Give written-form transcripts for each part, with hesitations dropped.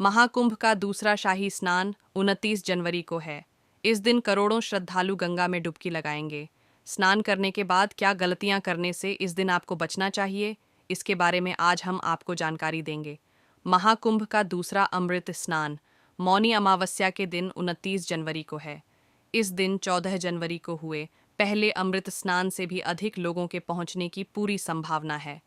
महाकुंभ का दूसरा शाही स्नान 29 जनवरी को है। इस दिन करोड़ों श्रद्धालु गंगा में डुबकी लगाएंगे। स्नान करने के बाद क्या गलतियां करने से इस दिन आपको बचना चाहिए, इसके बारे में आज हम आपको जानकारी देंगे। महाकुंभ का दूसरा अमृत स्नान मौनी अमावस्या के दिन 29 जनवरी को है। इस दिन 14 जनवरी को हुए पहले अमृत स्नान से भी अधिक लोगों के पहुंचने की पूरी संभावना है।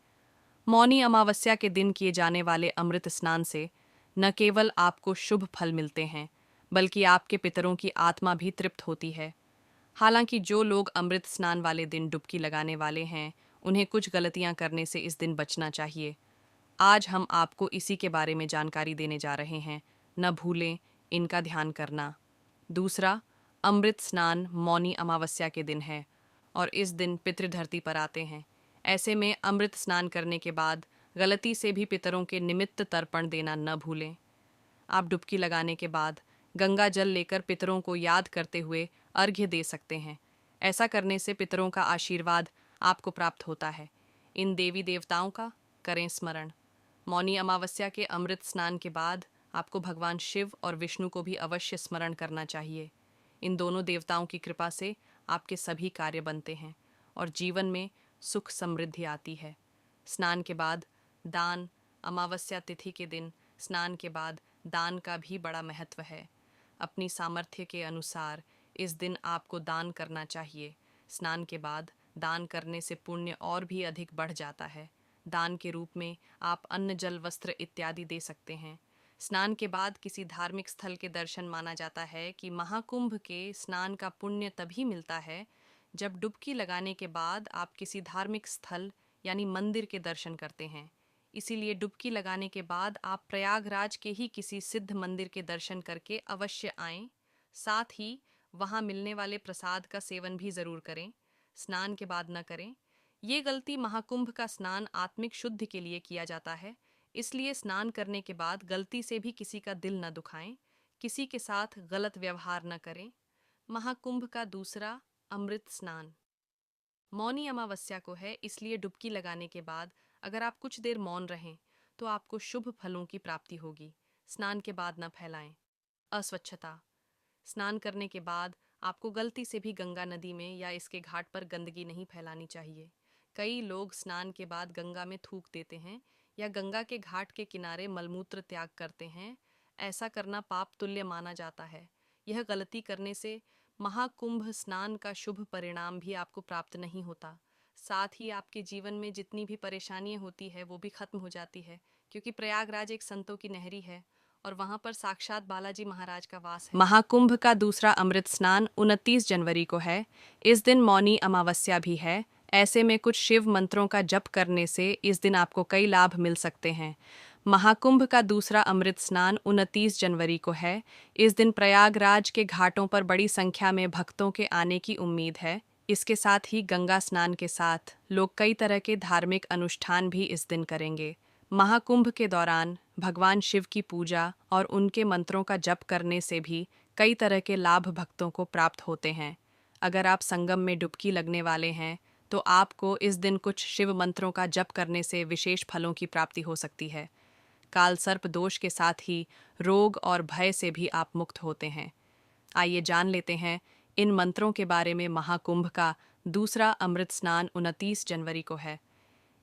मौनी अमावस्या के दिन किए जाने वाले अमृत स्नान से न केवल आपको शुभ फल मिलते हैं, बल्कि आपके पितरों की आत्मा भी तृप्त होती है। हालांकि जो लोग अमृत स्नान वाले दिन डुबकी लगाने वाले हैं, उन्हें कुछ गलतियां करने से इस दिन बचना चाहिए। आज हम आपको इसी के बारे में जानकारी देने जा रहे हैं। न भूलें इनका ध्यान करना। दूसरा, अमृत स्नान मौनी अमावस्या के दिन है और इस दिन पितृ धरती पर आते हैं। ऐसे में अमृत स्नान करने के बाद गलती से भी पितरों के निमित्त तर्पण देना न भूलें। आप डुबकी लगाने के बाद गंगा जल लेकर पितरों को याद करते हुए अर्घ्य दे सकते हैं। ऐसा करने से पितरों का आशीर्वाद आपको प्राप्त होता है। इन देवी देवताओं का करें स्मरण। मौनी अमावस्या के अमृत स्नान के बाद आपको भगवान शिव और विष्णु को भी अवश्य स्मरण करना चाहिए। इन दोनों देवताओं की कृपा से आपके सभी कार्य बनते हैं और जीवन में सुख समृद्धि आती है। स्नान के बाद दान। अमावस्या तिथि के दिन स्नान के बाद दान का भी बड़ा महत्व है। अपनी सामर्थ्य के अनुसार इस दिन आपको दान करना चाहिए। स्नान के बाद दान करने से पुण्य और भी अधिक बढ़ जाता है। दान के रूप में आप अन्न, जल, वस्त्र इत्यादि दे सकते हैं। स्नान के बाद किसी धार्मिक स्थल के दर्शन माना जाता है कि महाकुंभ के स्नान का पुण्य तभी मिलता है जब डुबकी लगाने के बाद आप किसी धार्मिक स्थल यानी मंदिर के दर्शन करते हैं। इसीलिए डुबकी लगाने के बाद आप प्रयागराज के ही किसी सिद्ध मंदिर के दर्शन करके अवश्य आएं। साथ ही वहां मिलने वाले प्रसाद का सेवन भी जरूर करें। स्नान के बाद न करें। ये गलती महाकुंभ का स्नान आत्मिक शुद्धि के लिए किया जाता है, इसलिए स्नान करने के बाद गलती से भी किसी का दिल न दुखाएं। किसी के साथ गलत व्यवहार न करें। महाकुंभ का दूसरा अमृत स्नान मौनी अमावस्या को है, इसलिए डुबकी लगाने के बाद अगर आप कुछ देर मौन रहें तो आपको शुभ फलों की प्राप्ति होगी। स्नान के बाद न फैलाएं। अस्वच्छता। स्नान करने के बाद आपको गलती से भी गंगा नदी में या इसके घाट पर गंदगी नहीं फैलानी चाहिए। कई लोग स्नान के बाद गंगा में थूक देते हैं या गंगा के घाट के किनारे मलमूत्र त्याग करते हैं। ऐसा करना पाप तुल्य माना जाता है। यह गलती करने से महाकुंभ स्नान का शुभ परिणाम भी आपको प्राप्त नहीं होता। साथ ही आपके जीवन में जितनी भी परेशानियां होती है वो भी खत्म हो जाती है, क्योंकि प्रयागराज एक संतों की नगरी है और वहां पर साक्षात बालाजी महाराज का वास है। महाकुंभ का दूसरा अमृत स्नान 29 जनवरी को है। इस दिन मौनी अमावस्या भी है। ऐसे में कुछ शिव मंत्रों का जप करने से इस दिन आपको कई लाभ मिल सकते हैं। महाकुंभ का दूसरा अमृत स्नान 29 जनवरी को है। इस दिन प्रयागराज के घाटों पर बड़ी संख्या में भक्तों के आने की उम्मीद है। इसके साथ ही गंगा स्नान के साथ लोग कई तरह के धार्मिक अनुष्ठान भी इस दिन करेंगे। महाकुंभ के दौरान भगवान शिव की पूजा और उनके मंत्रों का जप करने से भी कई तरह के लाभ भक्तों को प्राप्त होते हैं। अगर आप संगम में डुबकी लगने वाले हैं तो आपको इस दिन कुछ शिव मंत्रों का जप करने से विशेष फलों की प्राप्ति हो सकती है। काल सर्प दोष के साथ ही रोग और भय से भी आप मुक्त होते हैं। आइए जान लेते हैं इन मंत्रों के बारे में। महाकुंभ का दूसरा अमृत स्नान 29 जनवरी को है।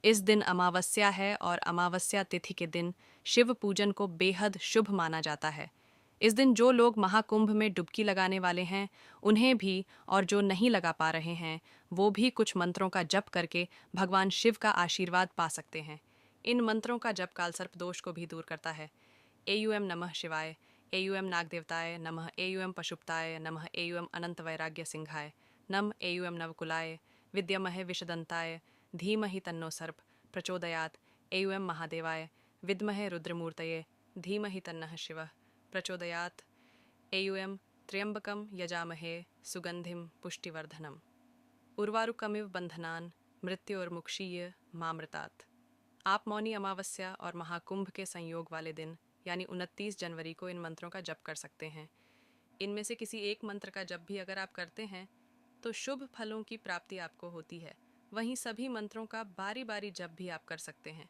इस दिन अमावस्या है और अमावस्या तिथि के दिन शिव पूजन को बेहद शुभ माना जाता है। इस दिन जो लोग महाकुंभ में डुबकी लगाने वाले हैं उन्हें भी, और जो नहीं लगा पा रहे हैं वो भी, कुछ मंत्रों का जप करके भगवान शिव का आशीर्वाद पा सकते हैं। इन मंत्रों का जप कालसर्प दोष को भी दूर करता है। एयूएम नमः शिवाय, एयूएम नागदेवताय नमः, एयूएम पशुपताय नमः, एयूएम अनंत वैराग्य सिंहाय नम, एयूएम नवकुलाय विद्यमहे विषदंताय धीमहि तन्नो सर्प प्रचोदयात्, एयूएम महादेवाय विद्महे रुद्रमूर्तये धीमहि तन्नः शिवः प्रचोदयात्, एयूएम त्र्यंबकम यजामहे सुगंधिम पुष्टिवर्धनम, उर्वारुकमिव बंधनान् मृत्योर्मुक्षीय मामृतात्। आप मौनी अमावस्या और महाकुंभ के संयोग वाले दिन यानी 29 जनवरी को इन मंत्रों का जप कर सकते हैं। इनमें से किसी एक मंत्र का जप भी अगर आप करते हैं तो शुभ फलों की प्राप्ति आपको होती है। वहीं सभी मंत्रों का बारी बारी जप भी आप कर सकते हैं।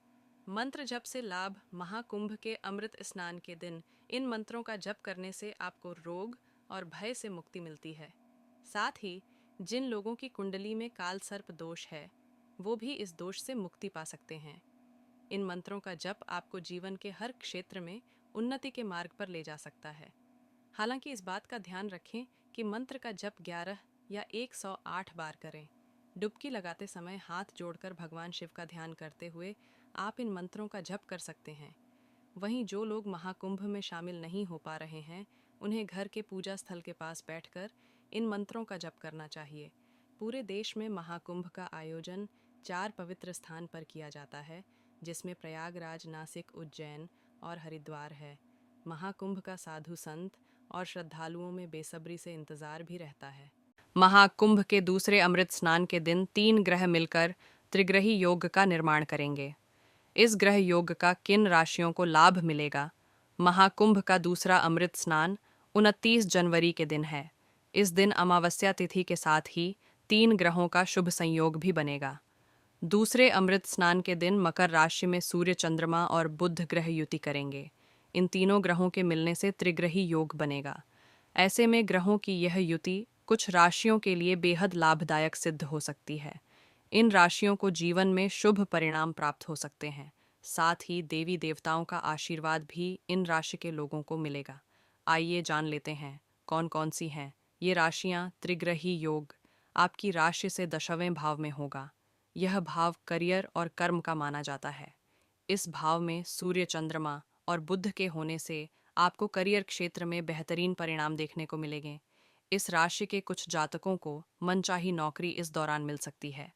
मंत्र जप से लाभ। महाकुंभ के अमृत स्नान के दिन इन मंत्रों का जप करने से आपको रोग और भय से मुक्ति मिलती है। साथ ही जिन लोगों की कुंडली में काल सर्प दोष है, वो भी इस दोष से मुक्ति पा सकते हैं। इन मंत्रों का जप आपको जीवन के हर क्षेत्र में उन्नति के मार्ग पर ले जा सकता है। हालांकि इस बात का ध्यान रखें कि मंत्र का जप 11 या 108 बार करें। डुबकी लगाते समय हाथ जोड़कर भगवान शिव का ध्यान करते हुए आप इन मंत्रों का जप कर सकते हैं। वहीं जो लोग महाकुंभ में शामिल नहीं हो पा रहे हैं, उन्हें घर के पूजा स्थल के पास बैठकर इन मंत्रों का जप करना चाहिए। पूरे देश में महाकुंभ का आयोजन 4 पवित्र स्थान पर किया जाता है, जिसमें प्रयागराज, नासिक, उज्जैन और हरिद्वार है। महाकुंभ का साधु संत और श्रद्धालुओं में बेसब्री से इंतजार भी रहता है। महाकुंभ के दूसरे अमृत स्नान के दिन 3 ग्रह मिलकर त्रिग्रही योग का निर्माण करेंगे। इस ग्रह योग का किन राशियों को लाभ मिलेगा? महाकुंभ का दूसरा अमृत स्नान 29 जनवरी के दिन है। इस दिन अमावस्या तिथि के साथ ही 3 ग्रहों का शुभ संयोग भी बनेगा। दूसरे अमृत स्नान के दिन मकर राशि में सूर्य, चंद्रमा और बुध ग्रह युति करेंगे। इन तीनों ग्रहों के मिलने से त्रिग्रही योग बनेगा। ऐसे में ग्रहों की यह युति कुछ राशियों के लिए बेहद लाभदायक सिद्ध हो सकती है। इन राशियों को जीवन में शुभ परिणाम प्राप्त हो सकते हैं। साथ ही देवी देवताओं का आशीर्वाद भी इन राशि के लोगों को मिलेगा। आइए जान लेते हैं कौन कौन सी हैं ये राशियां। त्रिग्रही योग आपकी राशि से 10वें भाव में होगा। यह भाव करियर और कर्म का माना जाता है। इस भाव में सूर्य, चंद्रमा और बुध के होने से आपको करियर क्षेत्र में बेहतरीन परिणाम देखने को मिलेंगे। इस राशि के कुछ जातकों को मनचाही नौकरी इस दौरान मिल सकती है।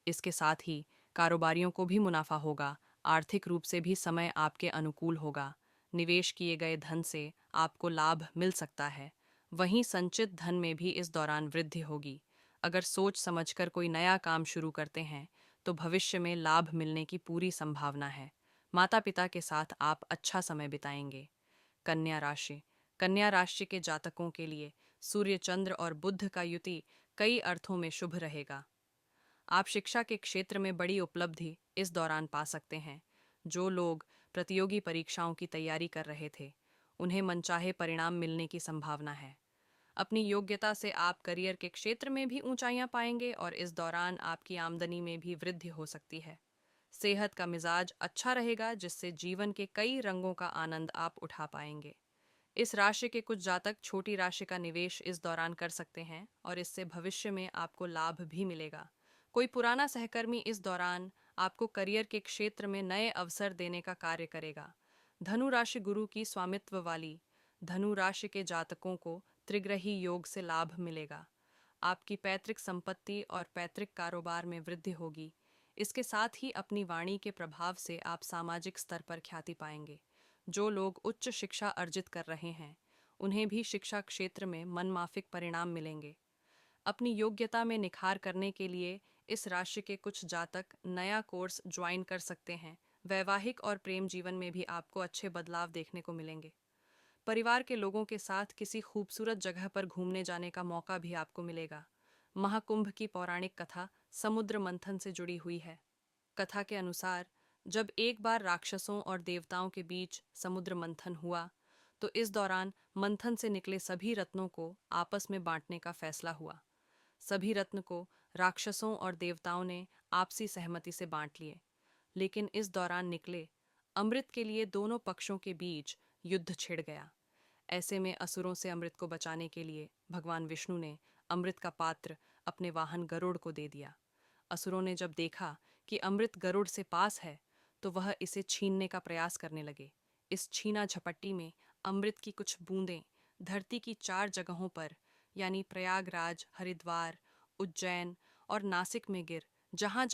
इसके साथ ही कारोबारियों को भी मुनाफा होगा। आर्थिक रूप से भी समय आपके अनुकूल होगा। निवेश किए गए धन से आपको लाभ मिल सकता है। वहीं संचित धन में भी इस दौरान वृद्धि होगी। अगर सोच समझकर कोई नया काम शुरू करते हैं तो भविष्य में लाभ मिलने की पूरी संभावना है। माता पिता के साथ आप अच्छा समय बिताएंगे। कन्या राशि। कन्या राशि के जातकों के लिए सूर्य, चंद्र और बुध का युति कई अर्थों में शुभ रहेगा। आप शिक्षा के क्षेत्र में बड़ी उपलब्धि इस दौरान पा सकते हैं। जो लोग प्रतियोगी परीक्षाओं की तैयारी कर रहे थे, उन्हें मनचाहे परिणाम मिलने की संभावना है। अपनी योग्यता से आप करियर के क्षेत्र में भी ऊंचाइयां पाएंगे और इस दौरान आपकी आमदनी में भी वृद्धि हो सकती है। सेहत का मिजाज अच्छा रहेगा, जिससे जीवन के कई रंगों का आनंद आप उठा पाएंगे। इस राशि के कुछ जातक छोटी राशि का निवेश इस दौरान कर सकते हैं और इससे भविष्य में आपको लाभ भी मिलेगा। कोई पुराना सहकर्मी इस दौरान आपको करियर के क्षेत्र में नए अवसर देने का कार्य करेगा। धनु राशि गुरु की स्वामित्व वाली धनु राशि के जातकों को त्रिग्रही योग से लाभ मिलेगा। आपकी पैतृक संपत्ति और पैतृक कारोबार में वृद्धि होगी। इसके साथ ही अपनी वाणी के प्रभाव से आप सामाजिक स्तर पर ख्याति पाएंगे। जो लोग उच्च शिक्षा अर्जित कर रहे हैं, उन्हें भी शिक्षा क्षेत्र में मनमाफिक परिणाम मिलेंगे। अपनी योग्यता में निखार करने के लिए इस राशि के कुछ जातक नया कोर्स ज्वाइन कर सकते हैं। वैवाहिक और प्रेम जीवन में भी आपको अच्छे बदलाव देखने को मिलेंगे। परिवार के लोगों के साथ किसी खूबसूरत जगह पर घूमने जाने का मौका भी आपको मिलेगा। महाकुंभ की पौराणिक कथा समुद्र मंथन से जुड़ी हुई है। कथा के अनुसार जब एक बार राक्षसों और देवताओं के बीच समुद्र मंथन हुआ, तो इस दौरान मंथन से निकले सभी रत्नों को आपस में बांटने का फैसला हुआ। सभी रत्न को राक्षसों और देवताओं ने आपसी सहमति से बांट लिए, लेकिन इस दौरान निकले अमृत के लिए दोनों पक्षों के बीच युद्ध छिड़ गया। ऐसे में असुरों से अमृत को बचाने के लिए भगवान विष्णु ने अमृत का पात्र अपने वाहन गरुड़ को दे दिया। असुरों ने जब देखा कि अमृत गरुड़ से पास है, तो वह इसे छीनने का प्रयास करने लगे। इस छीना झपट्टी में अमृत की कुछ बूंदें धरती की 4 जगहों पर, यानी प्रयागराज, हरिद्वार, उज्जैन और नासिक में गिर जहां